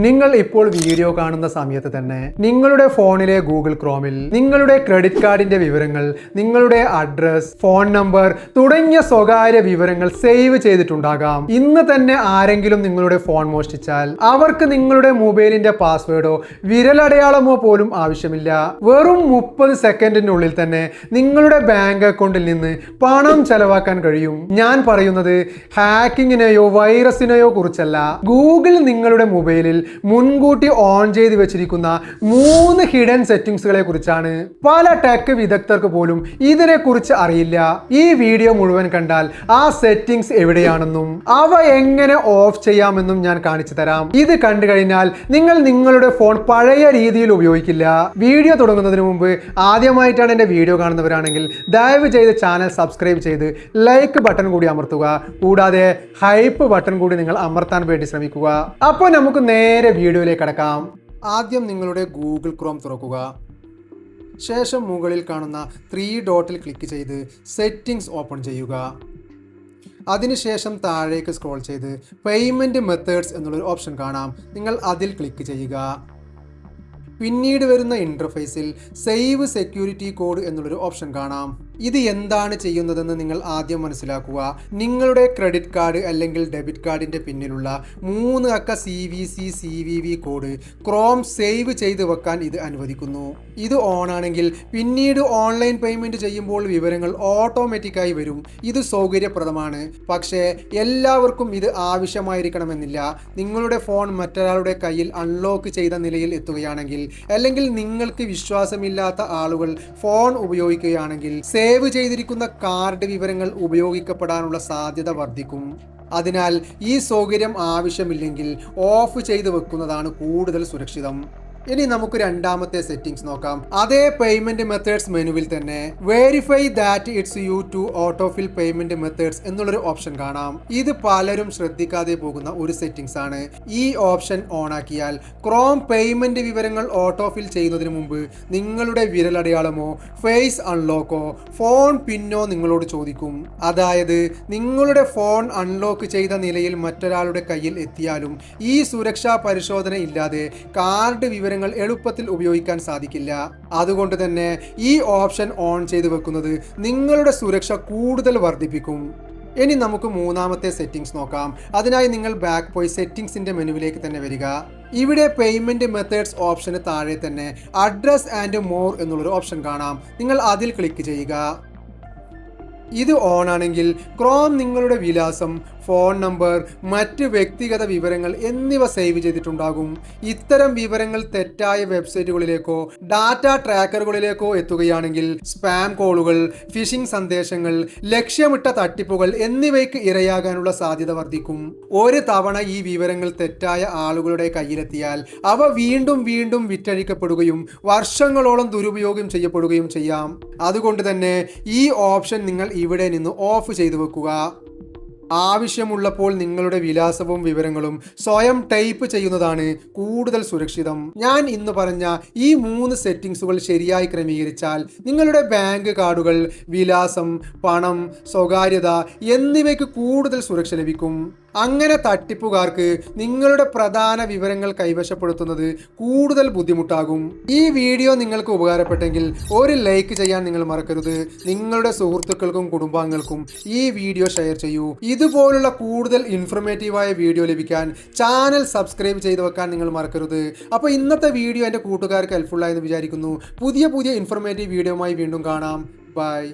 നിങ്ങൾ ഇപ്പോൾ വീഡിയോ കാണുന്ന സമയത്ത് തന്നെ നിങ്ങളുടെ ഫോണിലെ ഗൂഗിൾ ക്രോമിൽ നിങ്ങളുടെ ക്രെഡിറ്റ് കാർഡിന്റെ വിവരങ്ങൾ, നിങ്ങളുടെ അഡ്രസ്, ഫോൺ നമ്പർ തുടങ്ങിയ സ്വകാര്യ വിവരങ്ങൾ സേവ് ചെയ്തിട്ടുണ്ടാകാം. ഇന്ന് തന്നെ ആരെങ്കിലും നിങ്ങളുടെ ഫോൺ മോഷ്ടിച്ചാൽ അവർക്ക് നിങ്ങളുടെ മൊബൈലിന്റെ പാസ്വേഡോ വിരലടയാളമോ പോലും ആവശ്യമില്ല. വെറും 30 സെക്കൻഡിനുള്ളിൽ തന്നെ നിങ്ങളുടെ ബാങ്ക് അക്കൗണ്ടിൽ നിന്ന് പണം ചെലവാക്കാൻ കഴിയും. ഞാൻ പറയുന്നത് ഹാക്കിങ്ങിനെയോ വൈറസിനെയോ കുറിച്ചല്ല. ഗൂഗിൾ നിങ്ങളുടെ മൊബൈലിൽ മുൻകൂട്ടി ഓൺ ചെയ്ത് വെച്ചിരിക്കുന്ന 3 ഹിഡൻ സെറ്റിംഗ്സുകളെ കുറിച്ചാണ്. പല ടെക് വിദഗ്ധർക്ക് പോലും ഇതിനെക്കുറിച്ച് അറിയില്ല. ഈ വീഡിയോ മുഴുവൻ കണ്ടാൽ ആ സെറ്റിംഗ്സ് എവിടെയാണെന്നും അവ എങ്ങനെ ഓഫ് ചെയ്യാമെന്നും ഞാൻ കാണിച്ചു തരാം. ഇത് കണ്ടു കഴിഞ്ഞാൽ നിങ്ങൾ നിങ്ങളുടെ ഫോൺ പഴയ രീതിയിൽ ഉപയോഗിക്കില്ല. വീഡിയോ തുടങ്ങുന്നതിന് മുമ്പ് ആദ്യമായിട്ടാണ് എൻ്റെ വീഡിയോ കാണുന്നവരാണെങ്കിൽ ദയവ് ചെയ്ത് ചാനൽ സബ്സ്ക്രൈബ് ചെയ്ത് ലൈക്ക് ബട്ടൺ കൂടി അമർത്തുക. കൂടാതെ ഹൈപ്പ് ബട്ടൺ കൂടി നിങ്ങൾ അമർത്താൻ വേണ്ടി ശ്രമിക്കുക. അപ്പോൾ നമുക്ക് നേരെ വീഡിയോയിലേക്ക് കടക്കാം. ആദ്യം നിങ്ങളുടെ ഗൂഗിൾ ക്രോം തുറക്കുക. ശേഷം മുകളിൽ കാണുന്ന 3 ഡോട്ടിൽ ക്ലിക്ക് ചെയ്ത് സെറ്റിംഗ്സ് ഓപ്പൺ ചെയ്യുക. അതിനുശേഷം താഴേക്ക് സ്ക്രോൾ ചെയ്ത് പേയ്മെൻറ്റ് മെത്തേഡ്സ് എന്നുള്ളൊരു ഓപ്ഷൻ കാണാം. നിങ്ങൾ അതിൽ ക്ലിക്ക് ചെയ്യുക. പിന്നീട് വരുന്ന ഇൻ്റർഫേസിൽ സേവ് സെക്യൂരിറ്റി കോഡ് എന്നുള്ളൊരു ഓപ്ഷൻ കാണാം. ഇത് എന്താണ് ചെയ്യുന്നതെന്ന് നിങ്ങൾ ആദ്യം മനസ്സിലാക്കുക. നിങ്ങളുടെ ക്രെഡിറ്റ് കാർഡ് അല്ലെങ്കിൽ ഡെബിറ്റ് കാർഡിൻ്റെ പിന്നിലുള്ള 3 അക്ക CVV കോഡ് ക്രോം സേവ് ചെയ്ത് വെക്കാൻ ഇത് അനുവദിക്കുന്നു. ഇത് ഓൺ ആണെങ്കിൽ പിന്നീട് ഓൺലൈൻ പേയ്മെൻറ്റ് ചെയ്യുമ്പോൾ വിവരങ്ങൾ ഓട്ടോമാറ്റിക്കായി വരും. ഇത് സൗകര്യപ്രദമാണ്. പക്ഷേ എല്ലാവർക്കും ഇത് ആവശ്യമായിരിക്കണമെന്നില്ല. നിങ്ങളുടെ ഫോൺ മറ്റൊരാളുടെ കയ്യിൽ അൺലോക്ക് ചെയ്ത നിലയിൽ എത്തുകയാണെങ്കിൽ, അല്ലെങ്കിൽ നിങ്ങൾക്ക് വിശ്വാസമില്ലാത്ത ആളുകൾ ഫോൺ ഉപയോഗിക്കുകയാണെങ്കിൽ സേവ് ചെയ്തിരിക്കുന്ന കാർഡ് വിവരങ്ങൾ ഉപയോഗിക്കപ്പെടാനുള്ള സാധ്യത വർദ്ധിക്കും. അതിനാൽ ഈ സൗകര്യം ആവശ്യമില്ലെങ്കിൽ ഓഫ് ചെയ്ത് വെക്കുന്നതാണ് കൂടുതൽ സുരക്ഷിതം. ഇനി നമുക്ക് രണ്ടാമത്തെ സെറ്റിംഗ്സ് നോക്കാം. അതേ പേയ്മെന്റ് മെത്തേഡ്സ് മെനുവിൽ തന്നെ verify that it's you to autofill payment methods എന്നുള്ളൊരു ഓപ്ഷൻ കാണാം. ഇത് പലരും ശ്രദ്ധിക്കാതെ പോകുന്ന ഒരു സെറ്റിംഗ്സ് ആണ്. ഈ ഓപ്ഷൻ ഓൺ ആക്കിയാൽ ക്രോം പേയ്മെന്റ് വിവരങ്ങൾ ഓട്ടോഫിൽ ചെയ്യുന്നതിന് മുമ്പ് നിങ്ങളുടെ വിരലടയാളമോ ഫേസ് അൺലോക്കോ ഫോൺ പിന്നോ നിങ്ങളോട് ചോദിക്കും. അതായത് നിങ്ങളുടെ ഫോൺ അൺലോക്ക് ചെയ്ത നിലയിൽ മറ്റൊരാളുടെ കയ്യിൽ എത്തിയാലും ഈ സുരക്ഷാ പരിശോധന ഇല്ലാതെ കാർഡ് വിവരങ്ങൾ എളുപ്പത്തിൽ ഉപയോഗിക്കാൻ സാധിക്കില്ല. അതുകൊണ്ട് തന്നെ ഈ ഓപ്ഷൻ ഓൺ ചെയ്ത് വെക്കുന്നത് നിങ്ങളുടെ സുരക്ഷ കൂടുതൽ വർദ്ധിപ്പിക്കും. ഇനി നമുക്ക് മൂന്നാമത്തെ സെറ്റിംഗ്സ് നോക്കാം. അതിനായി നിങ്ങൾ ബാക്ക് പോയി സെറ്റിംഗ്സിന്റെ മെനുവിലേക്ക് തന്നെ വരിക. ഇവിടെ പേയ്മെന്റ് മെത്തേഡ്സ് ഓപ്ഷന് താഴെ തന്നെ അഡ്രസ് ആൻഡ് മോർ എന്നുള്ളൊരു ഓപ്ഷൻ കാണാം. നിങ്ങൾ അതിൽ ക്ലിക്ക് ചെയ്യുക. ഇത് ഓൺ ആണെങ്കിൽ ക്രോം നിങ്ങളുടെ വിലാസം, ഫോൺ നമ്പർ, മറ്റ് വ്യക്തിഗത വിവരങ്ങൾ എന്നിവ സേവ് ചെയ്തിട്ടുണ്ടാകും. ഇത്തരം വിവരങ്ങൾ തെറ്റായ വെബ്സൈറ്റുകളിലേക്കോ ഡാറ്റ ട്രാക്കറുകളിലേക്കോ എത്തുകയാണെങ്കിൽ സ്പാം കോളുകൾ, ഫിഷിംഗ് സന്ദേശങ്ങൾ, ലക്ഷ്യമിട്ട തട്ടിപ്പുകൾ എന്നിവയ്ക്ക് ഇരയാകാനുള്ള സാധ്യത വർദ്ധിക്കും. ഒരു തവണ ഈ വിവരങ്ങൾ തെറ്റായ ആളുകളുടെ കയ്യിലെത്തിയാൽ അവ വീണ്ടും വീണ്ടും വിറ്റഴിക്കപ്പെടുകയും വർഷങ്ങളോളം ദുരുപയോഗം ചെയ്യപ്പെടുകയും ചെയ്യാം. അതുകൊണ്ട് തന്നെ ഈ ഓപ്ഷൻ നിങ്ങൾ ഇവിടെ നിന്ന് ഓഫ് ചെയ്തു വെക്കുക. ആവശ്യമുള്ളപ്പോൾ നിങ്ങളുടെ വിലാസവും വിവരങ്ങളും സ്വയം ടൈപ്പ് ചെയ്യുന്നതാണ് കൂടുതൽ സുരക്ഷിതം. ഞാൻ ഇന്ന് പറഞ്ഞ ഈ 3 സെറ്റിംഗ്സുകൾ ശരിയായി ക്രമീകരിച്ചാൽ നിങ്ങളുടെ ബാങ്ക് കാർഡുകൾ, വിലാസം, പണം, സ്വകാര്യത എന്നിവയ്ക്ക് കൂടുതൽ സുരക്ഷ ലഭിക്കും. അങ്ങനെ തട്ടിപ്പുകാർക്ക് നിങ്ങളുടെ പ്രധാന വിവരങ്ങൾ കൈവശപ്പെടുത്തുന്നത് കൂടുതൽ ബുദ്ധിമുട്ടാകും. ഈ വീഡിയോ നിങ്ങൾക്ക് ഉപകാരപ്പെട്ടെങ്കിൽ ഒരു ലൈക്ക് ചെയ്യാൻ നിങ്ങൾ മറക്കരുത്. നിങ്ങളുടെ സുഹൃത്തുക്കൾക്കും കുടുംബാംഗങ്ങൾക്കും ഈ വീഡിയോ ഷെയർ ചെയ്യൂ. ഇതുപോലുള്ള കൂടുതൽ ഇൻഫർമേറ്റീവായ വീഡിയോ ലഭിക്കാൻ ചാനൽ സബ്സ്ക്രൈബ് ചെയ്ത് വെക്കാൻ നിങ്ങൾ മറക്കരുത്. അപ്പോൾ ഇന്നത്തെ വീഡിയോ എൻ്റെ കൂട്ടുകാർക്ക് ഹെൽപ്ഫുള്ളായെന്ന് വിചാരിക്കുന്നു. പുതിയ ഇൻഫർമേറ്റീവ് വീഡിയോയുമായി വീണ്ടും കാണാം. ബൈ.